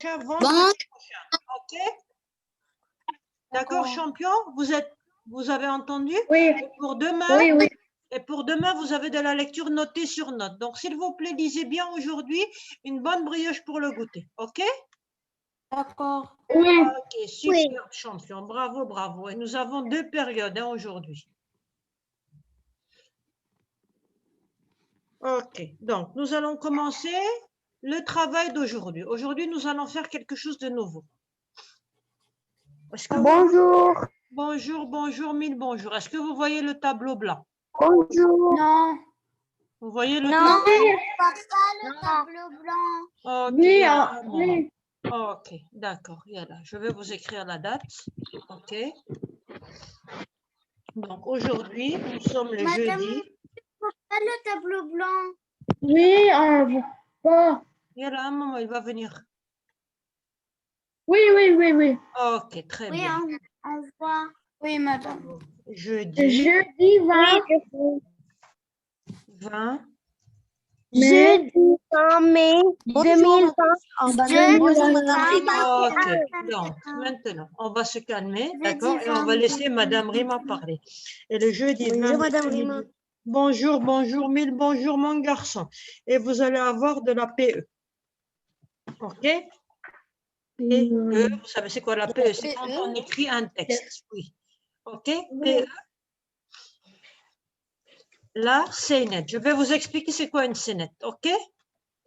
vendredi prochain. OK? D'accord, D'accord. champion? Vous avez entendu? Oui, Et pour demain, oui, oui. et pour demain, vous avez de la lecture notée sur note. Donc, s'il vous plaît, lisez bien aujourd'hui une bonne brioche pour le goûter. OK? D'accord. Oui. OK, super, champion. Bravo, bravo. Et nous avons 2 périodes aujourd'hui. OK, donc nous allons commencer le travail d'aujourd'hui. Aujourd'hui, nous allons faire quelque chose de nouveau. Bonjour. Bonjour, bonjour, mille bonjours. Est-ce que vous voyez le tableau blanc? Bonjour. Non. Vous voyez le Non. tableau blanc? Le tableau blanc. OK, Oui, il y a un moment. oui. OK, d'accord. Il y a là. Je vais vous écrire la date. OK. Donc aujourd'hui, nous sommes le Madame, jeudi. Pas le tableau blanc. Oui, on voit. Il y a là un moment, il va venir. Oui, oui, oui, oui. OK, très Oui, bien. on voit. Oui, madame. Jeudi Jeudi 20 20. mai. Jeudi 20 mai 2020. Bonjour, madame OK, donc maintenant, on va se calmer, d'accord? Et on va laisser Madame Rima parler. Et le jeudi 20 Bonjour, mai Madame 2020. Rima. Bonjour, bonjour, mille bonjour, mon garçon. Et vous allez avoir de la PE. OK? PE, vous savez c'est quoi la PE? C'est quand on écrit un texte. Oui. OK? PE. La scénette. Je vais vous expliquer c'est quoi une scénette. OK?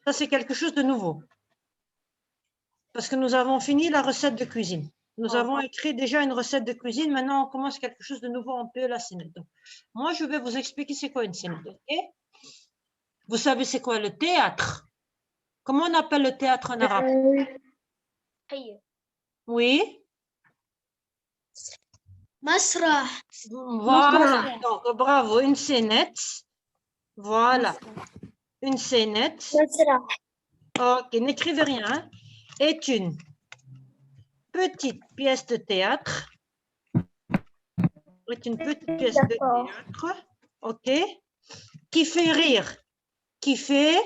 Ça, c'est quelque chose de nouveau. Parce que nous avons fini la recette de cuisine. Nous avons écrit déjà une recette de cuisine. Maintenant, on commence quelque chose de nouveau en PE, la scénette. Donc, moi, je vais vous expliquer c'est quoi une scénette. OK? Vous savez c'est quoi le théâtre? Comment on appelle le théâtre en arabe? Oui? Masrah. Voilà. Donc, bravo. Une scénette. Voilà. Une scénette. OK, n'écrivez rien. Hein, est une petite pièce de théâtre. Est une petite pièce de théâtre. OK? Qui fait rire. Qui fait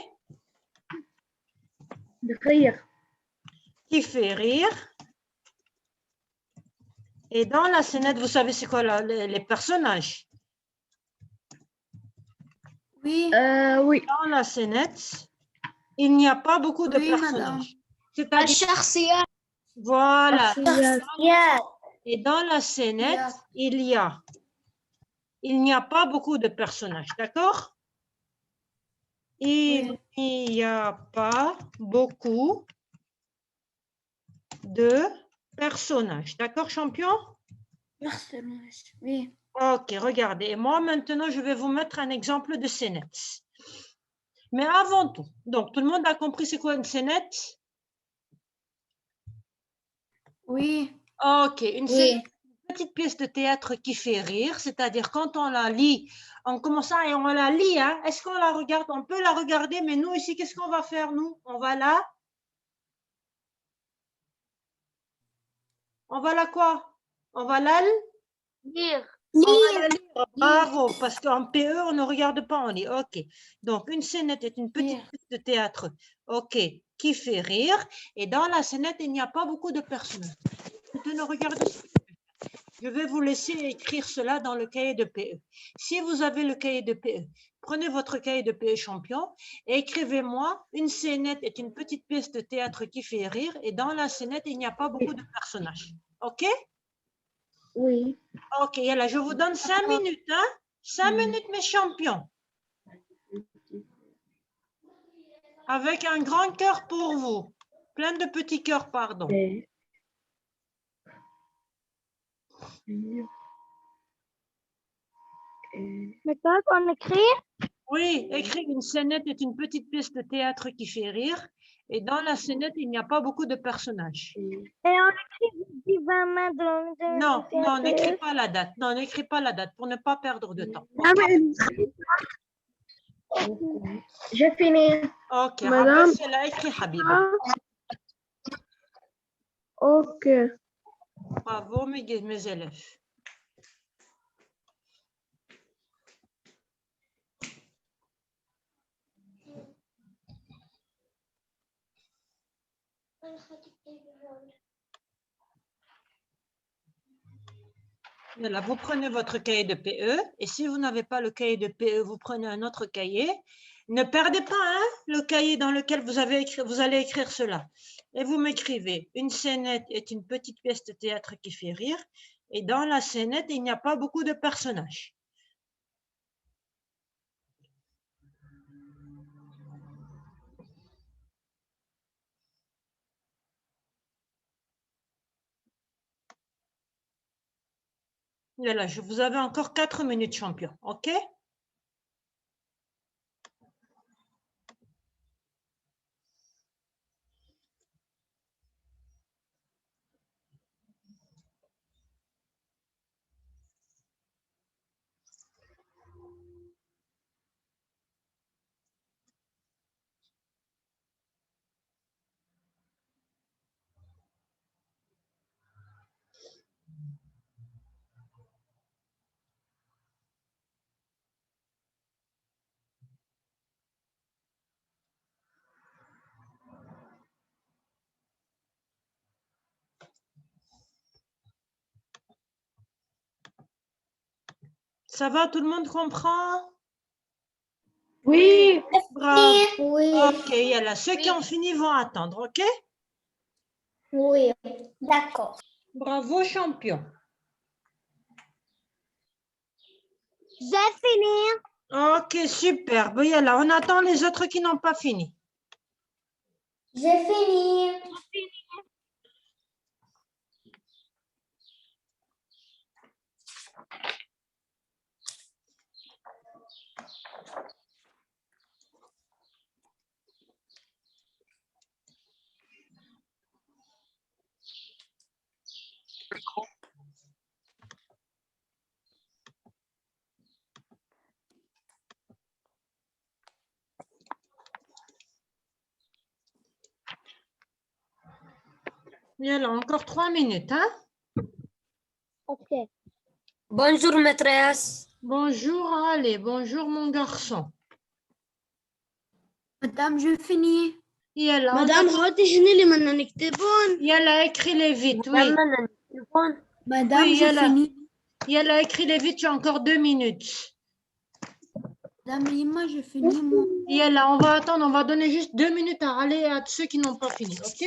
rire. rire. Et dans la scénette, vous savez c'est quoi les personnages? Oui. Oui. Dans la scénette, il n'y a pas beaucoup de personnages. C'est-à-dire, voilà. Et dans la scénette, il n'y a pas beaucoup de personnages, d'accord? Il n'y a pas beaucoup de personnages, d'accord, champion? Oui. Ok, regardez. Et moi, maintenant, je vais vous mettre un exemple de scénette. Mais avant tout, donc, tout le monde a compris c'est quoi une scénette? Oui. Ok, une scénette, une petite pièce de théâtre qui fait rire, c'est-à-dire quand on la lit, on commence ça et on la lit, hein, est-ce qu'on la regarde? On peut la regarder, mais nous ici, qu'est-ce qu'on va faire, nous? On va la quoi? On va la Lire. on va la lire. Bravo, parce qu'en PE, on ne regarde pas, on lit. Ok. Donc, une scénette est une petite pièce de théâtre, ok, qui fait rire. Et dans la scénette, il n'y a pas beaucoup de personnages. Maintenant, regardez. Je vais vous laisser écrire cela dans le cahier de PE. Si vous avez le cahier de PE, prenez votre cahier de PE champion et écrivez-moi, une scénette est une petite pièce de théâtre qui fait rire et dans la scénette, il n'y a pas beaucoup de personnages. OK? Oui. OK, là, je vous donne 5 minutes. Hein? 5 minutes, mes champions. Avec un grand cœur pour vous. Plein de petits cœurs, pardon. Maintenant, on écrit. Oui, écrire une scénette est une petite pièce de théâtre qui fait rire. Et dans la scénette, il n'y a pas beaucoup de personnages. Et on écrit jeudi 20 mai 2021. Non, non, n'écris pas la date. Non, n'écris pas la date pour ne pas perdre de temps. Ah, j'ai fini. Ok, Madame. c'est là, écrit Habib. Ok. Bravo, mes élèves. Voilà, vous prenez votre cahier de PE et si vous n'avez pas le cahier de PE, vous prenez un autre cahier. Ne perdez pas le cahier dans lequel vous allez écrire cela. Et vous m'écrivez, une scénette est une petite pièce de théâtre qui fait rire et dans la scénette, il n'y a pas beaucoup de personnages. Voilà, vous avez encore 4 minutes, champion. OK? Ça va, tout le monde comprend? Oui. Bravo. Oui. OK, voilà. Ceux qui ont fini vont attendre, OK? Oui. D'accord. Bravo, champion. J'ai fini. OK, super. Voilà, on attend les autres qui n'ont pas fini. J'ai fini. Voilà, encore 3 minutes, hein? Ok. Bonjour, maîtresse. Bonjour, allez, bonjour mon garçon. Madame, je finis. Yalla, Madame, هاتي شنو اللي بدنا نكتبون؟ Yalla, écris-les vite, oui. بدنا نكتبون. Madame, Oui, je Yalla. finis. Yalla, écris-les vite, tu as encore 2 minutes. Madame Lima, je finis, moi. Yalla, on va attendre, on va donner juste 2 minutes à aller à ceux qui n'ont pas fini, ok?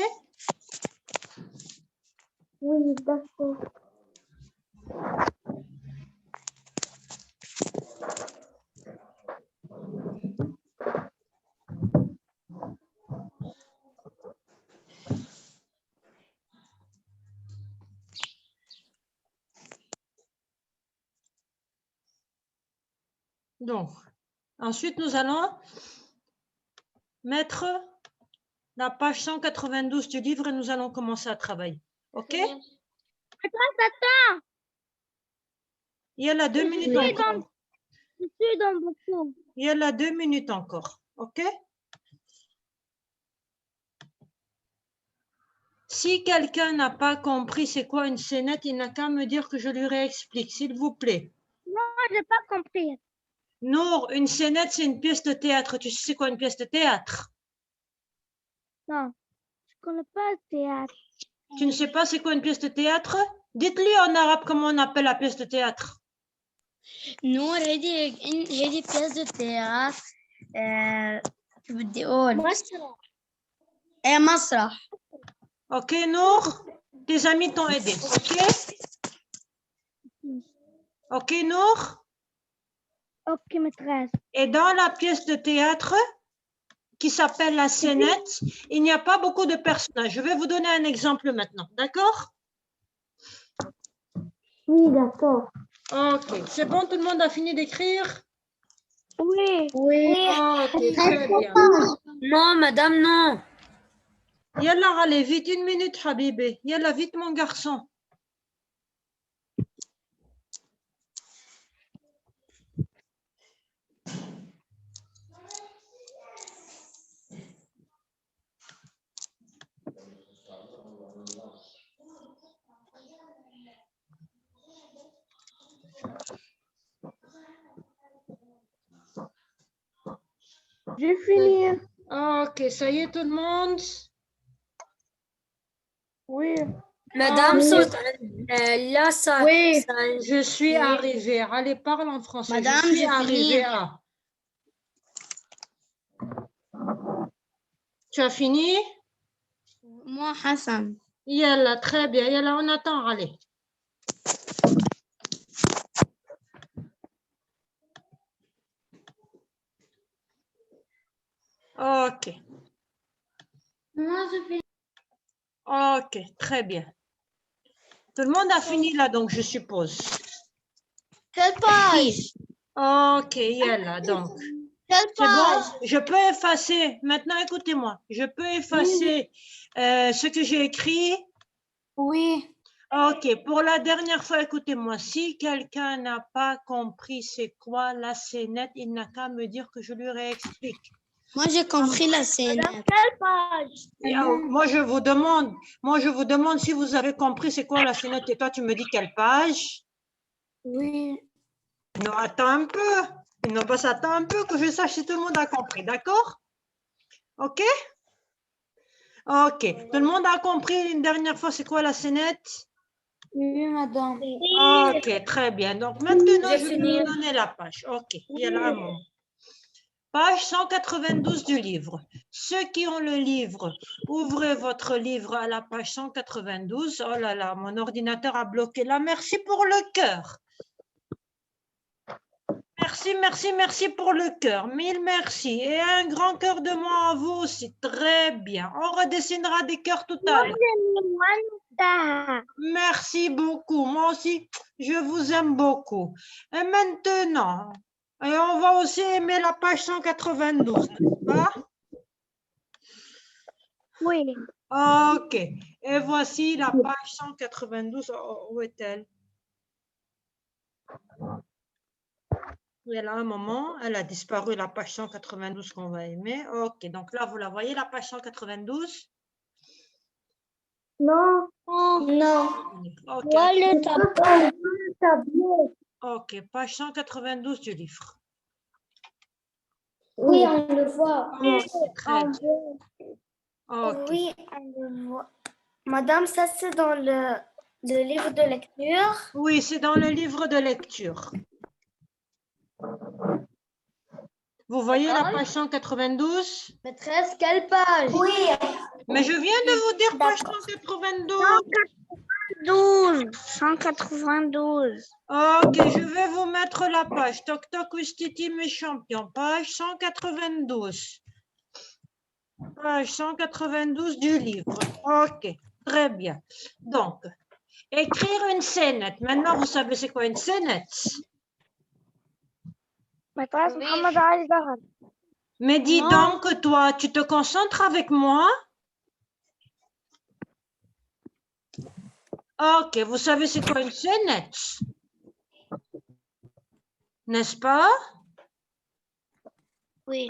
Oui, d'accord. Donc, ensuite, nous allons mettre la page 192 du livre et nous allons commencer à travailler. OK? Attends. Il y a là 2 minutes encore. Je suis dans beaucoup. Il y a là 2 minutes encore. OK? Si quelqu'un n'a pas compris c'est quoi une scénette, il n'a qu'à me dire que je lui réexplique, s'il vous plaît. Non, j'ai pas compris. Nour, une scénette, c'est une pièce de théâtre. Tu sais c'est quoi une pièce de théâtre? Non, je connais pas le théâtre. Tu ne sais pas c'est quoi une pièce de théâtre? Dites-lui en arabe comment on appelle la pièce de théâtre. نور هذه بياس دو تياتر شو بدي اقول مسرح. ايه مسرح OK, Nour? Tes amis t'ont aidé. OK? OK, Nour? Ok, maîtresse. Et dans la pièce de théâtre qui s'appelle la scénette, il n'y a pas beaucoup de personnages. Je vais vous donner un exemple maintenant. D'accord? Oui, d'accord. OK. C'est bon, tout le monde a fini d'écrire? Oui. Oui OK, très bien. non madame non Yalla, allez, vite, 1 minute, Habibi. Yalla, vite, mon garçon. J'ai fini. OK, ça y est, tout le monde? Oui. Madame Oui. Sultan, là, ça, Oui. ça- Je suis Oui. arrivée. Allez, parle en français. Madame, je suis j'ai arrivée fini. à. Tu as fini? Moi, Hassan. Yalla, très bien. Yalla, on attend. Allez. Ok. Moi, je fais. Ok, très bien. Tout le monde a fini là, donc je suppose. Quelle page? Ok, yalla, donc. Quelle C'est bon? page? Je peux effacer. Maintenant, écoutez-moi. Je peux effacer ce que j'ai écrit. Oui. Ok, pour la dernière fois, écoutez-moi. Si quelqu'un n'a pas compris c'est quoi la scénette, il n'a qu'à me dire que je lui réexplique. Moi, j'ai compris la scène. Quelle page? Et, moi, je vous demande si vous avez compris c'est quoi la scénette et toi, tu me dis quelle page. Oui. Non, attends un peu. Non, pas attends un peu que je sache si tout le monde a compris, d'accord? Ok? Ok. Tout le monde a compris une dernière fois c'est quoi la scénette? Oui, madame. Ok, très bien. Donc maintenant, je vais vous donner la page. Ok, il y a là un moment. Page 192 du livre. Ceux qui ont le livre, ouvrez votre livre à la page 192. Oh là là, mon ordinateur a bloqué là. Merci pour le cœur. Merci, merci, merci pour le cœur. Mille merci. Et un grand cœur de moi à vous aussi. Très bien. On redessinera des cœurs tout à l'heure. Merci beaucoup. Moi aussi, je vous aime beaucoup. Et maintenant, et on va aussi aimer la page 192, n'est-ce pas? Oui. Ok. Et voici la page 192. Où est-elle? Elle a un moment, elle a disparu, la page 192 qu'on va aimer. Ok, donc là, vous la voyez, la page 192? Non. Non. Ok, Le tableau. ok, page 192 du livre. Oui, on le voit. Ok, très bien. Ok. Oui, on le voit. Madame, ça c'est dans le livre de lecture. Oui, c'est dans le livre de lecture. Vous voyez la page 192? Maîtresse, quelle page? Oui. Mais je viens de vous dire page 192. 192. Ok, je vais vous mettre la page. Toc toc, Ouistiti, mes champions. Page 192. Page 192 du livre. Ok, très bien. Donc, écrire une scénette. Maintenant, vous savez c'est quoi une scénette? Maîtresse Mohamed Ali Dahar. Mais dis donc, toi, tu te concentres avec moi? Ok, vous savez c'est quoi une scénette? N'est-ce pas? Oui.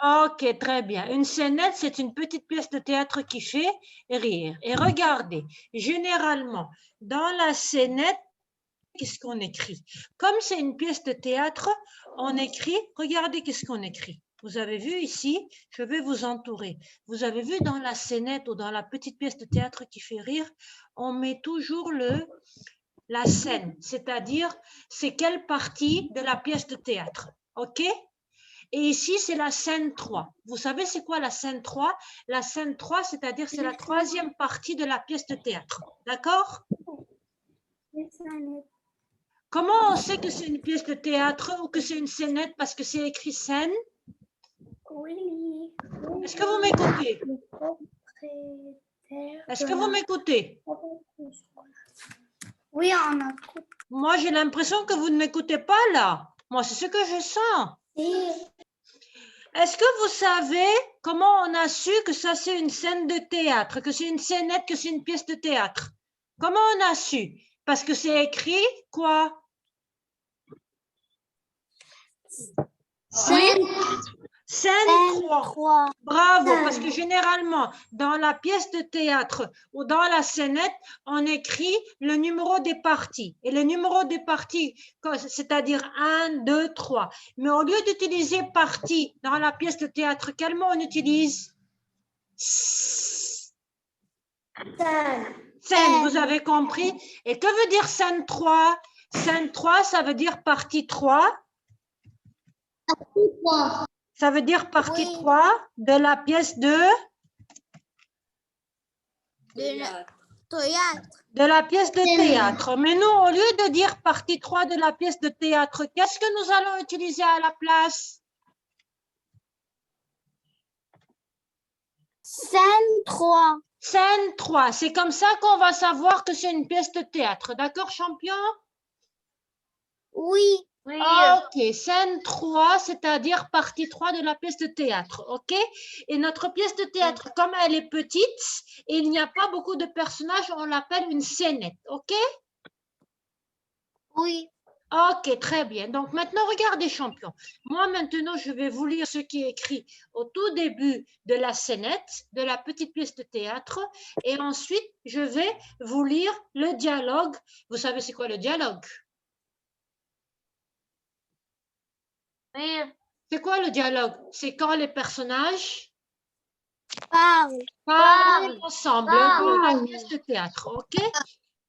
Ok, très bien. Une scénette, c'est une petite pièce de théâtre qui fait rire. Et regardez, généralement, dans la scénette, qu'est-ce qu'on écrit? Comme c'est une pièce de théâtre, on écrit, regardez qu'est-ce qu'on écrit. Vous avez vu ici, je vais vous entourer. Vous avez vu dans la scénette ou dans la petite pièce de théâtre qui fait rire, on met toujours la scène, c'est-à-dire c'est quelle partie de la pièce de théâtre. OK? Et ici, c'est la scène 3. Vous savez, c'est quoi la scène 3? La scène 3, c'est-à-dire c'est la troisième partie de la pièce de théâtre. D'accord? Comment on sait que c'est une pièce de théâtre ou que c'est une scénette parce que c'est écrit scène? Oui. Est-ce que vous m'écoutez? Est-ce que vous m'écoutez? Oui, on a. Moi, j'ai l'impression que vous ne m'écoutez pas là. Moi, c'est ce que je sens. Est-ce que vous savez comment on a su que ça c'est une scène de théâtre, que c'est une scénette, que c'est une pièce de théâtre? Comment on a su? Parce que c'est écrit quoi? Scène 3. Bravo, parce que généralement, dans la pièce de théâtre ou dans la scénette, on écrit le numéro des parties. Et le numéro des parties, c'est-à-dire 1, 2, 3. Mais au lieu d'utiliser partie dans la pièce de théâtre, quel mot on utilise? Scène. Scène, vous avez compris? Et que veut dire scène 3? Scène 3, ça veut dire partie 3. Ça veut dire partie 3 de la pièce de la pièce de théâtre. Mais nous, au lieu de dire partie 3 de la pièce de théâtre, qu'est-ce que nous allons utiliser à la place? Scène 3. Scène 3. C'est comme ça qu'on va savoir que c'est une pièce de théâtre. D'accord, champion? Oui. Ok, scène 3, c'est-à-dire partie 3 de la pièce de théâtre, ok? Et notre pièce de théâtre, comme elle est petite, et il n'y a pas beaucoup de personnages, on l'appelle une scénette, ok? Oui. Ok, très bien. Donc maintenant, regardez, champion. Moi, maintenant, je vais vous lire ce qui est écrit au tout début de la scénette, de la petite pièce de théâtre, et ensuite, je vais vous lire le dialogue. Vous savez c'est quoi le dialogue? Oui. C'est quoi le dialogue? C'est quand les personnages Parle. parlent ensemble dans la Parle. pièce de théâtre, ok?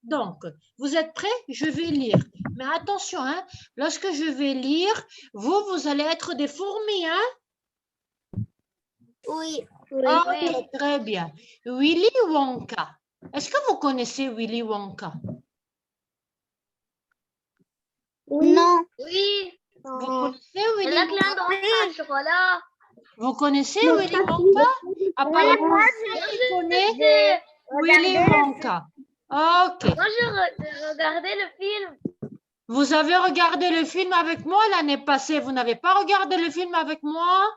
Donc, vous êtes prêts? Je vais lire. Mais attention, hein, lorsque je vais lire, vous allez être des fourmis, hein? Oui. Ok, très bien. Willy Wonka. Est-ce que vous connaissez Willy Wonka? Non. Oui. Vous connaissez Willy La Wonka? glande en chocolat. Vous connaissez Willy Wonka? Apparemment, qui connaît Willy Wonka. Ok. Moi, je regardais le film. Vous avez regardé le film avec moi l'année passée. Vous n'avez pas regardé le film avec moi?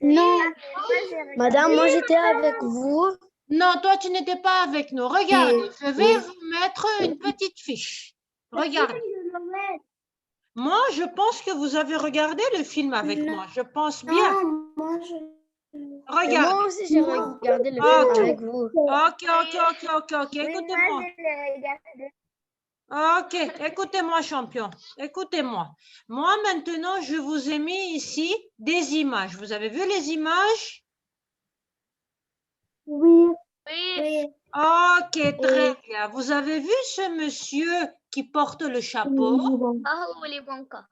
Non. Madame, moi j'étais avec vous. Non, toi, tu n'étais pas avec nous. Regardez, je vais vous mettre une petite fiche. Regardez. Moi, je pense que vous avez regardé le film avec moi. Je pense bien. Non, moi je... Regardez. Moi aussi j'ai regardé le film avec vous. Ok. Écoutez-moi. Ok, écoutez-moi, champion. Écoutez-moi. Moi, maintenant, je vous ai mis ici des images. Vous avez vu les images? Oui. Oui. Ok, très bien. Vous avez vu ce monsieur qui porte le chapeau? Ah, Willy Wonka.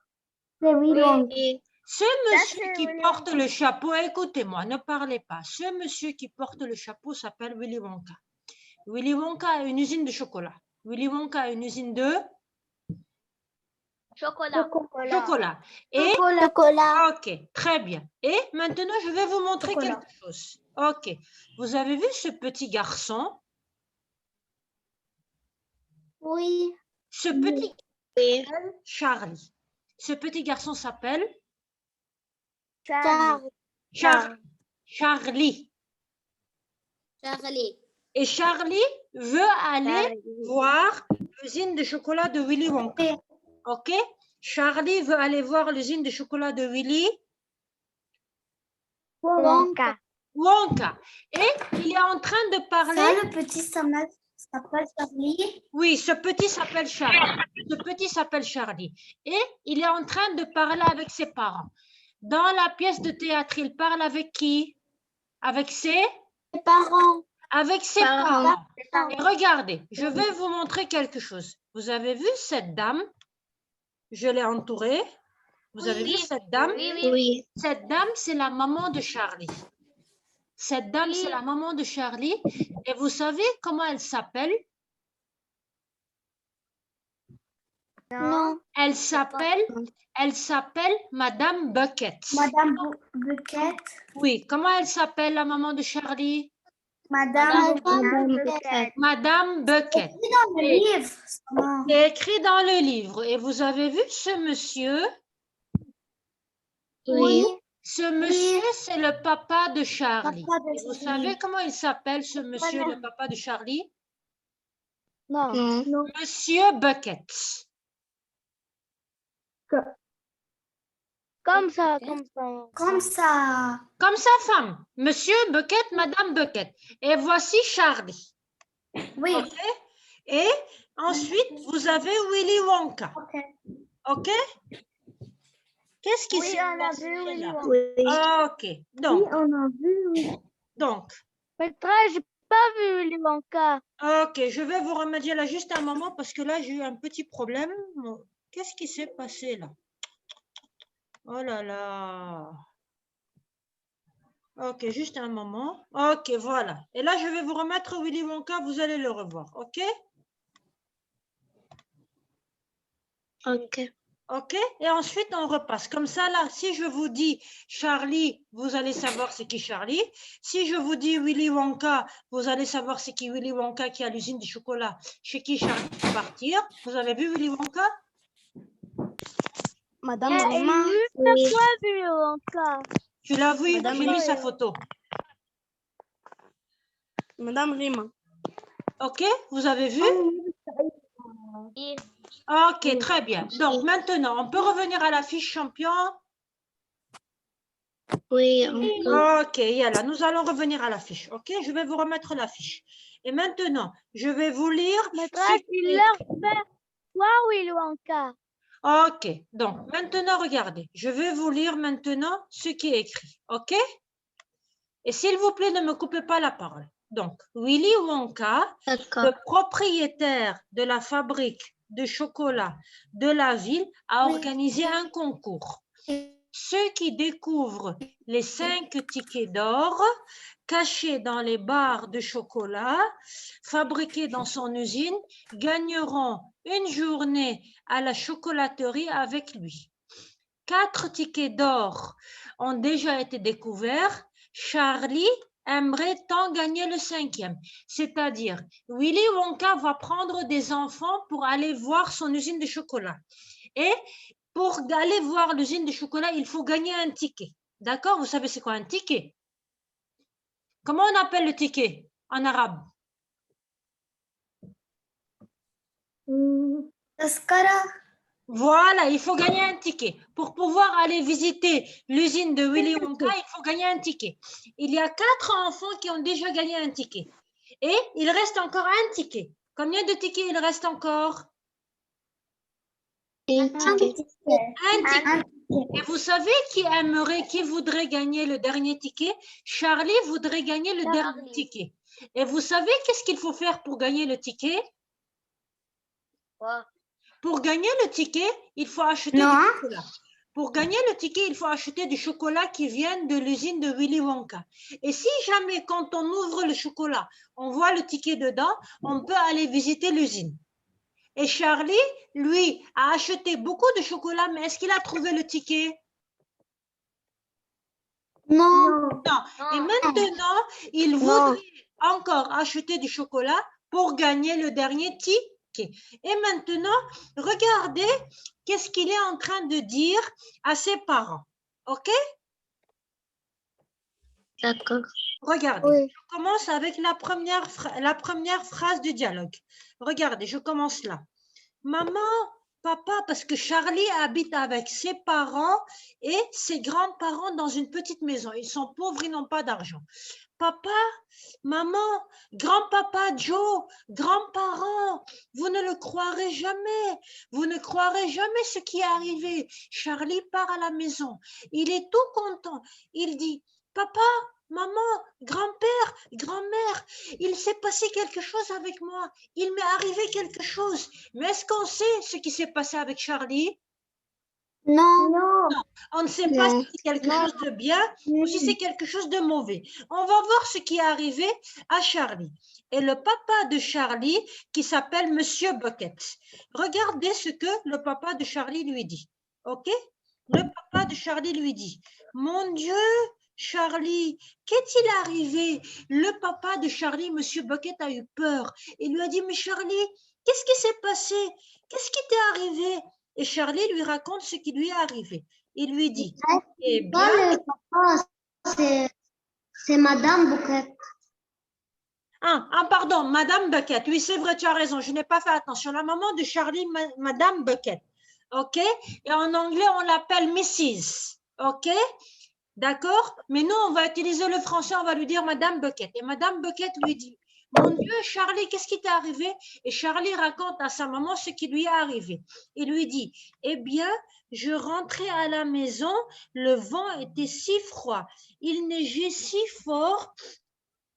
C'est oui. Ce monsieur qui porte le chapeau, écoutez-moi, ne parlez pas. Ce monsieur qui porte le chapeau s'appelle Willy Wonka. Willy Wonka a une usine de chocolat. Willy Wonka a une usine de Chocolat. chocolat. Et, Chocolat. ok, très bien. Et maintenant, je vais vous montrer quelque chose. Ok, vous avez vu ce petit garçon? Oui. Ce petit garçon s'appelle Charlie. Ce petit garçon s'appelle Charlie. Et Charlie veut aller voir l'usine de chocolat de Willy Wonka. Ok? Charlie veut aller voir l'usine de chocolat de Willy Wonka. Et il est en train de parler. Ça, le petit s'appelle Charlie. Oui, ce petit s'appelle Charlie. Ce petit s'appelle Charlie. Et il est en train de parler avec ses parents. Dans la pièce de théâtre, il parle avec qui? Avec ses parents. Avec ses parents. Et regardez, je vais vous montrer quelque chose. Vous avez vu cette dame? Je l'ai entourée. Vous avez vu cette dame? Oui. Cette dame, c'est la maman de Charlie. Cette dame, c'est la maman de Charlie. Et vous savez comment elle s'appelle? Non. Elle s'appelle Madame Bucket. Madame Bucket. Oui, comment elle s'appelle, la maman de Charlie? Madame Bucket. Madame Bucket. C'est dans le livre. C'est écrit dans le livre. Et vous avez vu ce monsieur? Oui. Ce monsieur, c'est le papa de Charlie. Papa de Et vous Charlie. savez comment il s'appelle, ce monsieur, le papa de Charlie? Non. Monsieur Bucket. Comme ça. Comme Comme sa femme. Monsieur Bucket, Madame Bucket. Et voici Charlie. Oui. Ok? Et ensuite, vous avez Willy Wonka. Ok? Qu'est-ce qui s'est passé là? Ok. Donc, on a vu, oui. donc, Petra, je pas vu Willy Wonka. Ok, je vais vous remédier là juste un moment parce que là, j'ai eu un petit problème. Qu'est-ce qui s'est passé là? Oh là là. Ok, juste un moment. Ok, voilà. Et là, je vais vous remettre Willy Wonka, vous allez le revoir. Ok? Ok. Ok? Et ensuite, on repasse. Comme ça, là, si je vous dis Charlie, vous allez savoir c'est qui Charlie. Si je vous dis Willy Wonka, vous allez savoir c'est qui Willy Wonka qui a l'usine de chocolat chez qui Charlie va partir. Vous avez vu Willy Wonka? Madame Une Rima. fois Willy Wonka. Tu l'as vu? Madame J'ai mis sa photo. Madame Rima. Ok? Vous avez vu? Oui. Ok, très bien. Donc, maintenant, on peut revenir à la fiche champion? Oui. Ok, yalla, nous allons revenir à la fiche. Ok, je vais vous remettre la fiche. Et maintenant, je vais vous lire. Maîtresse, il leur fait voir Willy Wonka. Ok, donc maintenant, regardez. Je vais vous lire maintenant ce qui est écrit. Ok? Et s'il vous plaît, ne me coupez pas la parole. Donc, Willy Wonka, le propriétaire de la fabrique de chocolat de la ville, a organisé un concours. Ceux qui découvrent les 5 tickets d'or cachés dans les barres de chocolat fabriquées dans son usine gagneront une journée à la chocolaterie avec lui. 4 tickets d'or ont déjà été découverts. Charlie aimerait tant gagner le 5e. C'est-à-dire, Willy Wonka va prendre des enfants pour aller voir son usine de chocolat. Et pour aller voir l'usine de chocolat, il faut gagner un ticket. D'accord? Vous savez c'est quoi un ticket? Comment on appelle le ticket en arabe? Taskara. Voilà, il faut gagner un ticket. Pour pouvoir aller visiter l'usine de Willy Wonka, il faut gagner un ticket. Il y a 4 enfants qui ont déjà gagné un ticket. Et il reste encore un ticket. Combien de tickets il reste encore? Un ticket. Et vous savez qui voudrait gagner le dernier ticket? Charlie voudrait gagner le dernier ticket. Et vous savez qu'est-ce qu'il faut faire pour gagner le ticket? Pour gagner le ticket, il faut acheter du chocolat. Pour gagner le ticket, il faut acheter du chocolat qui vient de l'usine de Willy Wonka. Et si jamais, quand on ouvre le chocolat, on voit le ticket dedans, on peut aller visiter l'usine. Et Charlie, lui, a acheté beaucoup de chocolat, mais est-ce qu'il a trouvé le ticket? Non. Non. Et maintenant, il voudrait encore acheter du chocolat pour gagner le dernier ticket. Et maintenant, regardez qu'est-ce qu'il est en train de dire à ses parents. OK? D'accord. Regardez, Oui. je commence avec la première phrase du dialogue. Regardez, je commence là. Maman, papa, parce que Charlie habite avec ses parents et ses grands-parents dans une petite maison. Ils sont pauvres, ils n'ont pas d'argent. Papa, maman, grand-papa Joe, grands-parents, vous ne le croirez jamais. Vous ne croirez jamais ce qui est arrivé. Charlie part à la maison. Il est tout content. Il dit, papa, maman, grand-père, grand-mère, il s'est passé quelque chose avec moi. Il m'est arrivé quelque chose. Mais est-ce qu'on sait ce qui s'est passé avec Charlie? Non. On ne sait pas si c'est quelque chose de bien ou si c'est quelque chose de mauvais. On va voir ce qui est arrivé à Charlie. Et le papa de Charlie, qui s'appelle Monsieur Bucket. Regardez ce que le papa de Charlie lui dit. OK? Le papa de Charlie lui dit, mon Dieu, Charlie, qu'est-il arrivé? Le papa de Charlie, Monsieur Bucket, a eu peur. Il lui a dit, mais Charlie, qu'est-ce qui s'est passé? Qu'est-ce qui t'est arrivé? Et Charlie lui raconte ce qui lui est arrivé. Il lui dit, eh bien... C'est Madame Bouquet. Pardon, Madame Bucket. Oui, c'est vrai, tu as raison. Je n'ai pas fait attention. La maman de Charlie, Madame Bucket. OK? Et en anglais, on l'appelle Mrs. OK? D'accord? Mais nous, on va utiliser le français, on va lui dire Madame Bucket. Et Madame Bucket lui dit, mon Dieu, Charlie, qu'est-ce qui t'est arrivé? Et Charlie raconte à sa maman ce qui lui est arrivé. Il lui dit, eh bien, je rentrais à la maison, le vent était si froid, il neigeait si fort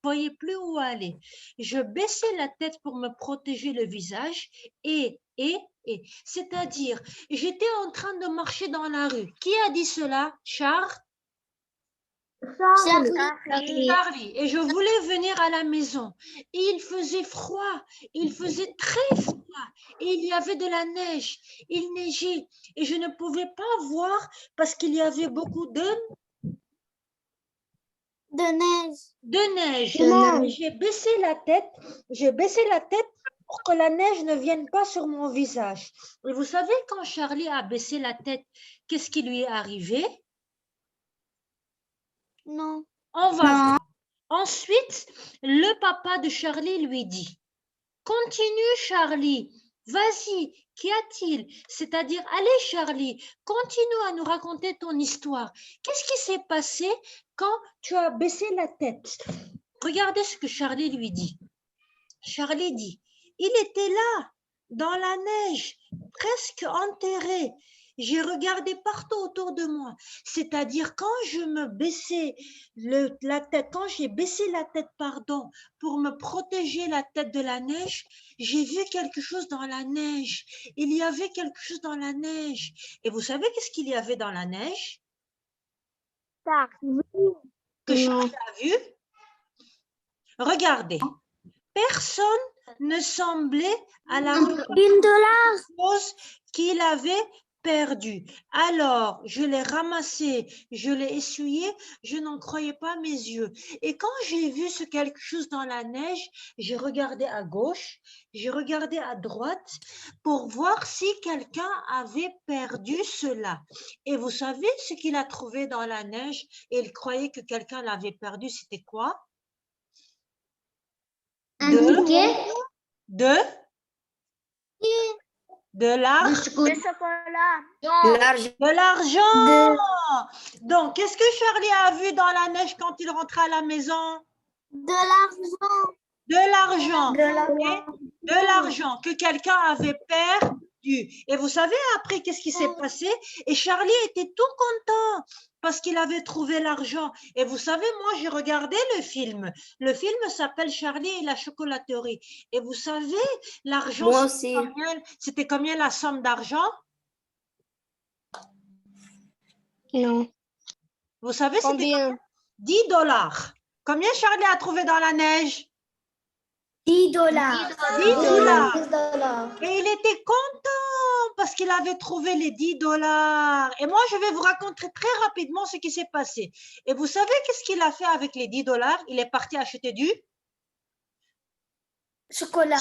voyais plus où aller. Je baissais la tête pour me protéger le visage et. C'est-à-dire, j'étais en train de marcher dans la rue. Qui a dit cela? Charles? Charlie. Et je voulais venir à la maison. Et il faisait froid. Il faisait très froid. Et il y avait de la neige. Il neigeait. Et je ne pouvais pas voir parce qu'il y avait beaucoup de neige. J'ai baissé la tête. J'ai baissé la tête pour que la neige ne vienne pas sur mon visage. Et vous savez, quand Charlie a baissé la tête, qu'est-ce qui lui est arrivé? Non. On va voir. Ensuite, le papa de Charlie lui dit, continue Charlie, vas-y, qu'y a-t-il? C'est-à-dire, allez Charlie, continue à nous raconter ton histoire. Qu'est-ce qui s'est passé quand tu as baissé la tête? Regardez ce que Charlie lui dit. Charlie dit, il était là, dans la neige, presque enterré. J'ai regardé partout autour de moi. C'est-à-dire quand je me baissais la tête, quand j'ai baissé la tête, pardon, pour me protéger la tête de la neige, j'ai vu quelque chose dans la neige. Il y avait quelque chose dans la neige. Et vous savez qu'est-ce qu'il y avait dans la neige? Que Charles a vu? Regardez. Personne ne semblait à la chose qu'il avait perdue. Alors, je l'ai ramassé, je l'ai essuyé, je n'en croyais pas mes yeux. Et quand j'ai vu ce quelque chose dans la neige, j'ai regardé à gauche, j'ai regardé à droite pour voir si quelqu'un avait perdu cela. Et vous savez ce qu'il a trouvé dans la neige et il croyait que quelqu'un l'avait perdu, c'était quoi? De l'argent. Donc, qu'est-ce que Charlie a vu dans la neige quand il rentrait à la maison? De l'argent. De l'argent que quelqu'un avait perdu. Et vous savez après qu'est-ce qui s'est passé? Et Charlie était tout content parce qu'il avait trouvé l'argent. Et vous savez, moi, j'ai regardé le film. Le film s'appelle Charlie et la chocolaterie. Et vous savez, l'argent, c'était combien la somme d'argent? Non. Vous savez, c'était Combien? 10 $. Combien Charlie a trouvé dans la neige? 10 $. 10 $. Et il était content parce qu'il avait trouvé les 10 $. Et moi, je vais vous raconter très rapidement ce qui s'est passé. Et vous savez qu'est-ce qu'il a fait avec les 10 $? Il est parti acheter du chocolat.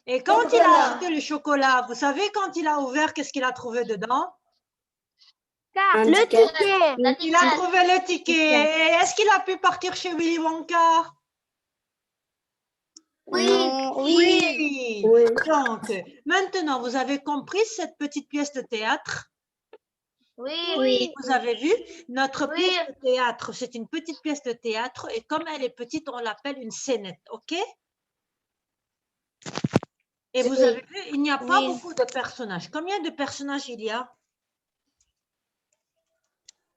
Et quand il a acheté le chocolat, vous savez, quand il a ouvert, qu'est-ce qu'il a trouvé dedans? Le ticket. Il a trouvé le ticket. Et est-ce qu'il a pu partir chez Willy Wonka? Oui. Donc, maintenant, vous avez compris cette petite pièce de théâtre? Oui. Vous avez vu, notre pièce de théâtre, c'est une petite pièce de théâtre et comme elle est petite, on l'appelle une scénette, ok? Et vous avez vu, il n'y a pas beaucoup de personnages. Combien de personnages il y a?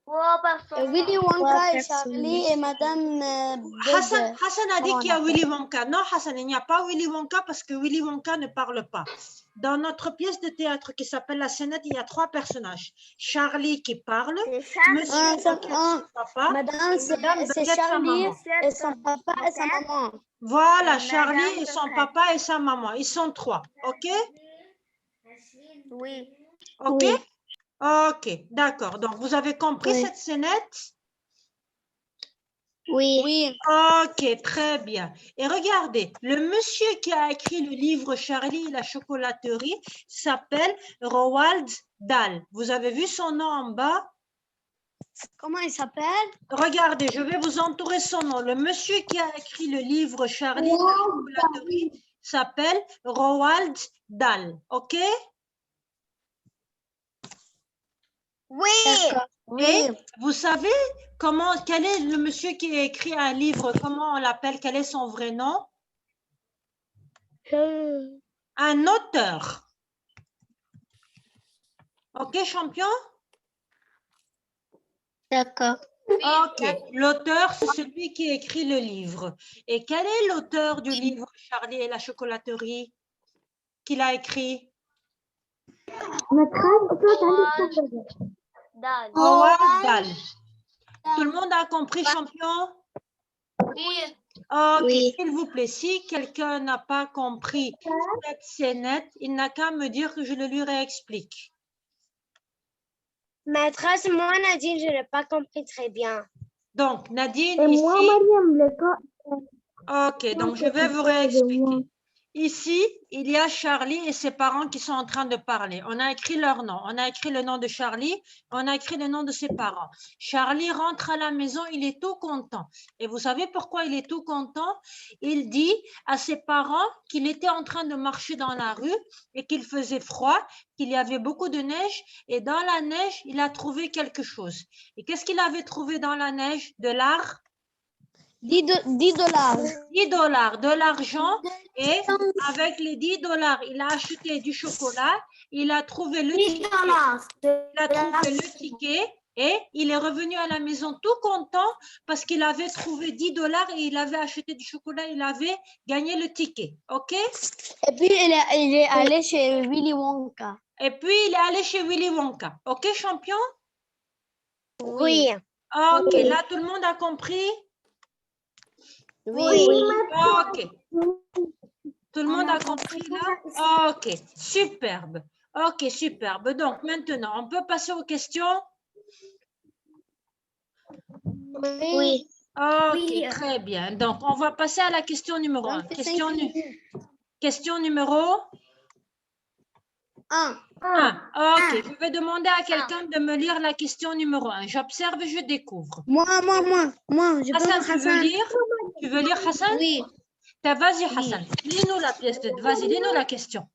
Willy Wonka et Charlie et Madame Hassan a dit qu'il y a Willy Wonka. Non, Hassan, il n'y a pas Willy Wonka parce que Willy Wonka ne parle pas. Dans notre pièce de théâtre qui s'appelle La Scénette, il y a 3 personnages. Charlie qui parle, Monsieur son papa, Madame, c'est Charlie et son papa et sa maman. Voilà, Charlie et son papa et sa maman. Ils sont 3, ok? Oui. Ok? Ok, d'accord. Donc, vous avez compris cette scénette? Oui. Ok, très bien. Et regardez, le monsieur qui a écrit le livre Charlie et la chocolaterie s'appelle Roald Dahl. Vous avez vu son nom en bas? Comment il s'appelle? Regardez, je vais vous entourer son nom. Le monsieur qui a écrit le livre Charlie et la chocolaterie s'appelle Roald Dahl. Ok? Et vous savez quel est le monsieur qui a écrit un livre, comment on l'appelle, quel est son vrai nom? Un auteur. Ok, champion? D'accord. Ok, l'auteur, c'est celui qui écrit le livre. Et quel est l'auteur du livre Charlie et la chocolaterie qu'il a écrit? Howard Dahl. Tout le monde a compris, champion? Oui. Ok, Oui. s'il vous plaît, si quelqu'un n'a pas compris cette scénette, il n'a qu'à me dire que je le lui réexplique. Maîtresse, moi, Nadine, je n'ai pas compris très bien. Donc, Nadine, Et ici. moi, Mariam, le cas. Ok, donc je vais vous réexpliquer. Ici, il y a Charlie et ses parents qui sont en train de parler. On a écrit leur nom. On a écrit le nom de Charlie, on a écrit le nom de ses parents. Charlie rentre à la maison, il est tout content. Et vous savez pourquoi il est tout content? Il dit à ses parents qu'il était en train de marcher dans la rue et qu'il faisait froid, qu'il y avait beaucoup de neige. Et dans la neige, il a trouvé quelque chose. Et qu'est-ce qu'il avait trouvé dans la neige? De l'art? 10 dollars. 10 dollars, de l'argent, et avec les 10 dollars, il a acheté du chocolat, il a trouvé le ticket, et il est revenu à la maison tout content parce qu'il avait trouvé 10 dollars et il avait acheté du chocolat, il avait gagné le ticket, ok? Et puis, il est allé chez Willy Wonka. Et puis, il est allé chez Willy Wonka, ok, champion? Oui. Ok, là, tout le monde a compris? Oui. Ok. Tout le monde a compris là? Ok, superbe. Ok, superbe. Donc, maintenant, on peut passer aux questions? Oui. Ok, très bien. Donc, on va passer à la question numéro 1. Question numéro 1. 1. Ok, je vais demander à quelqu'un de me lire la question numéro 1. J'observe et je découvre. Moi. Je Hassan, tu veux lire? Tu veux lire, Hassan? Oui. Vas-y, Hassan. Lis-nous la pièce de... Vas-y, lis-nous la question.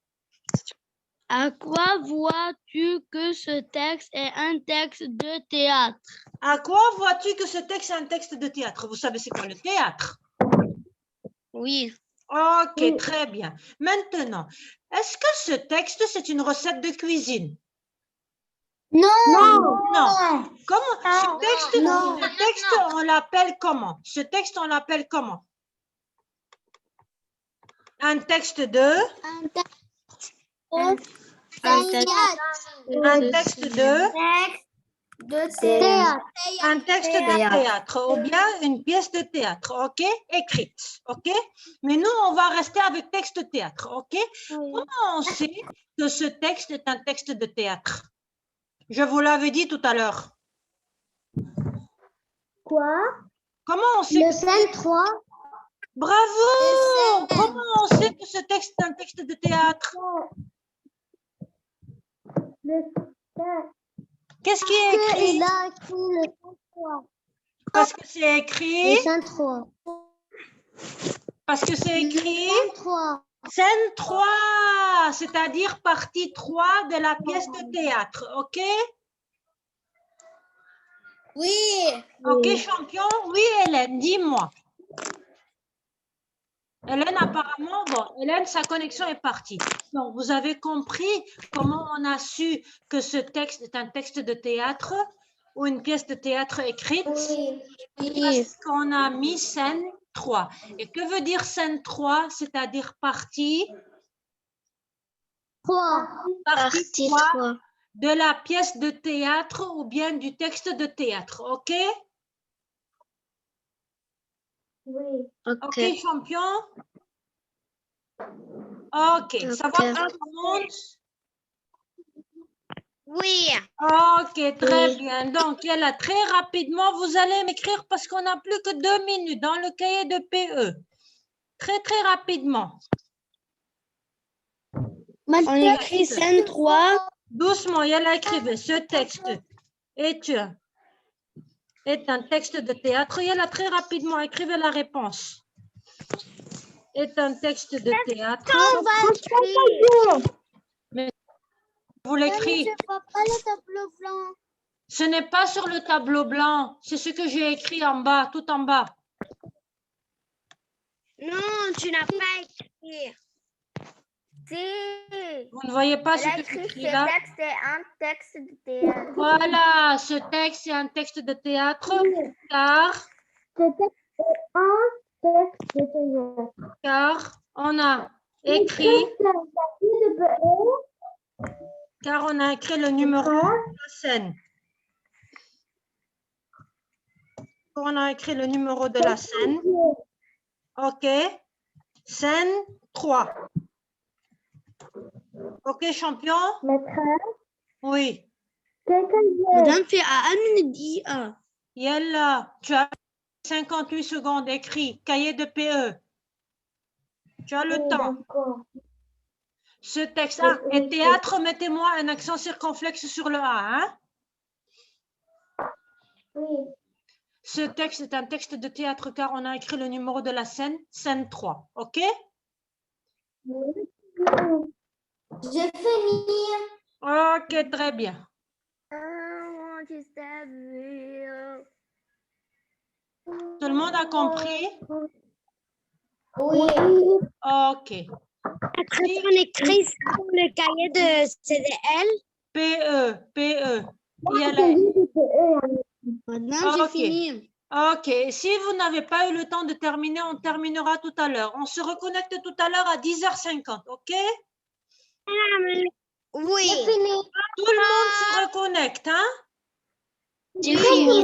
À quoi vois-tu que ce texte est un texte de théâtre? À quoi vois-tu que ce texte est un texte de théâtre? Vous savez c'est quoi le théâtre? Oui. Ok, très bien. Maintenant, est-ce que ce texte, c'est une recette de cuisine? Non. Non. Comment? Ce texte, on l'appelle comment? Ce texte, on l'appelle comment? Un texte de? Un texte de? Théâtre. Un texte de théâtre ou bien une pièce de théâtre, ok? Écrite, ok? Mais nous, on va rester avec texte théâtre, ok? Comment on sait que ce texte est un texte de théâtre? Je vous l'avais dit tout à l'heure. Quoi? Comment on sait? Le scène 3. Bravo! Comment on sait que ce texte est un texte de théâtre? Qu'est-ce qui est écrit? Il a écrit le scène 3. Parce que c'est écrit. Le scène 3. Parce que c'est écrit. Scène 3. Scène 3, c'est-à-dire partie 3 de la pièce de théâtre, ok? Oui. Ok, champion? Oui, Hélène, dis-moi. Hélène, apparemment, bon, Hélène, sa connexion est partie. Donc, vous avez compris comment on a su que ce texte est un texte de théâtre ou une pièce de théâtre écrite? Oui. Parce qu'on a mis scène 3. Et que veut dire scène 3? C'est-à-dire partie? 3. Partie 3 de la pièce de théâtre ou bien du texte de théâtre, ok? Oui. Ok, champion? Ok, ça va pour tout le monde? Oui. Ok, très bien. Donc, là, très rapidement, vous allez m'écrire parce qu'on n'a plus que 2 minutes dans le cahier de PE. Très, très rapidement. On écrit scène 3. Doucement, Yala, écrivez. Ce texte est un texte de théâtre. Yala, très rapidement, écrivez la réponse. Est un texte de théâtre. Mais vous l'écrivez. Le tableau blanc. Ce n'est pas sur le tableau blanc. C'est ce que j'ai écrit en bas, tout en bas. Non, tu n'as pas écrit. Si. Vous ne voyez pas Elle ce a que écrit j'écris ce là? texte, c'est un texte de théâtre. Voilà, ce texte est un texte de théâtre car, Ce texte est un texte de théâtre. car on a écrit, car on a écrit le numéro de la scène. On a écrit le numéro de la scène. OK. Scène 3. OK, champion? Maîtresse, Oui. Madame fait à Amine. Yalla, tu as 58 secondes écrit, cahier de PE. Tu as le temps. Ce texte, et théâtre, mettez-moi un accent circonflexe sur le A, hein? Oui. Ce texte est un texte de théâtre car on a écrit le numéro de la scène, scène 3. OK? J'ai fini. OK, très bien. Tout le monde a compris? Oui. OK. Après, on écrit sur le cahier de CDL. PE, PE. Madame, j'ai fini. OK. Si vous n'avez pas eu le temps de terminer, on terminera tout à l'heure. On se reconnecte tout à l'heure à 10h50. OK? Oui. J'ai fini. Tout le monde se reconnecte, hein? J'ai fini.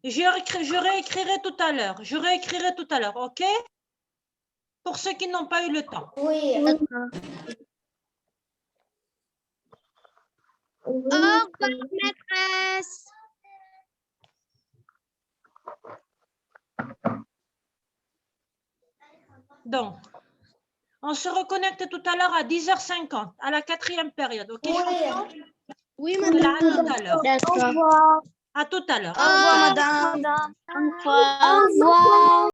Je réécrirai tout à l'heure. Je réécrirai tout à l'heure, OK? Pour ceux qui n'ont pas eu le temps. Oui. Au revoir, maîtresse. Donc, on se reconnecte tout à l'heure à 10h50, à la 4e période. OK, champion? Oui, Voilà, à madame. tout à l'heure. D'accord. À tout à l'heure. Au revoir, madame. Au revoir.